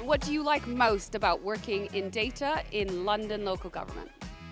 what do you like most about working in data in London local government?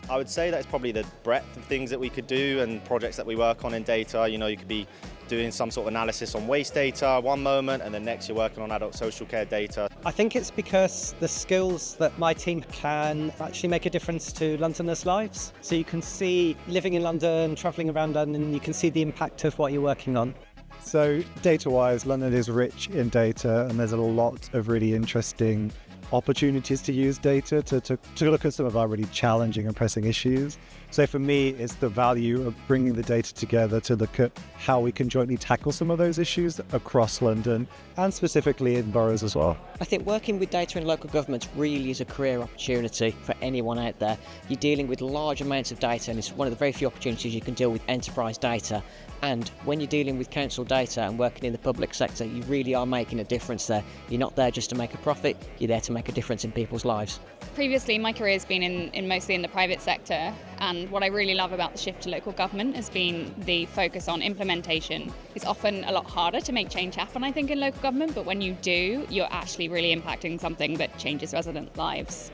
I would say that it's probably the breadth of things that we could do and projects that we work on in data. You know, you could be doing some sort of analysis on waste data one moment, and then next you're working on adult social care data. I think it's because the skills that my team can actually make a difference to Londoners' lives. So you can see living in London, travelling around London, you can see the impact of what you're working on. So data-wise, London is rich in data, and there's a lot of really interesting opportunities to use data to look at some of our really challenging and pressing issues. So for me, it's the value of bringing the data together to look at how we can jointly tackle some of those issues across London and specifically in boroughs as well. I think working with data in local governments really is a career opportunity for anyone out there. You're dealing with large amounts of data, and it's one of the very few opportunities you can deal with enterprise data. And when you're dealing with council data and working in the public sector, you really are making a difference there. You're not there just to make a profit, you're there to make a difference in people's lives. Previously, my career has been in mostly in the private sector, and what I really love about the shift to local government has been the focus on implementation. It's often a lot harder to make change happen, I think, in local government, but when you do, you're actually really impacting something that changes resident lives.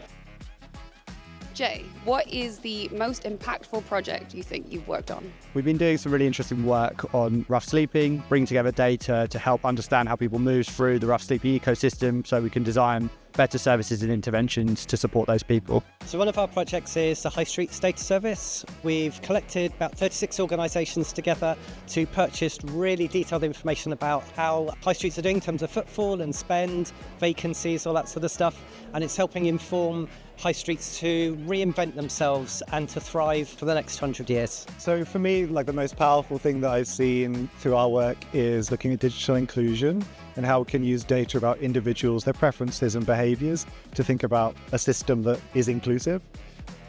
Jay, what is the most impactful project you think you've worked on? We've been doing some really interesting work on rough sleeping, bringing together data to help understand how people move through the rough sleeping ecosystem so we can design better services and interventions to support those people. So one of our projects is the High Street Data Service. We've collected about 36 organisations together to purchase really detailed information about how high streets are doing in terms of footfall and spend, vacancies, all that sort of stuff. And it's helping inform high streets to reinvent themselves and to thrive for the next 100 years. So for me, like the most powerful thing that I've seen through our work is looking at digital inclusion and how we can use data about individuals, their preferences and behaviours to think about a system that is inclusive.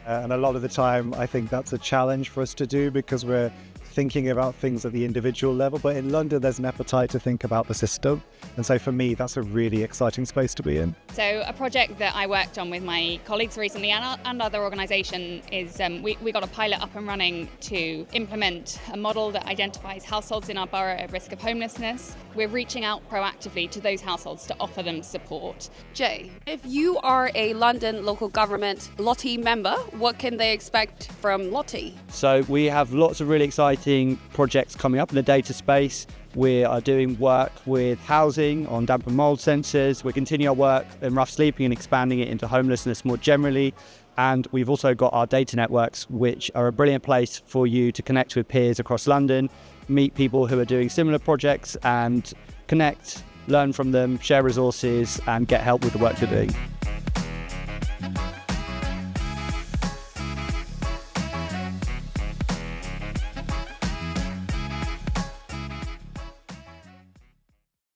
And a lot of the time, I think that's a challenge for us to do because we're thinking about things at the individual level, but in London there's an appetite to think about the system, and so for me that's a really exciting space to be in. So a project that I worked on with my colleagues recently and other organisation is we got a pilot up and running to implement a model that identifies households in our borough at risk of homelessness. We're reaching out proactively to those households to offer them support. Jay, if you are a London local government Lottie member, what can they expect from Lottie? So we have lots of really exciting projects coming up in the data space. We are doing work with housing on damp and mould sensors. We're continuing our work in rough sleeping and expanding it into homelessness more generally. And we've also got our data networks, which are a brilliant place for you to connect with peers across London, meet people who are doing similar projects and connect, learn from them, share resources and get help with the work you're doing.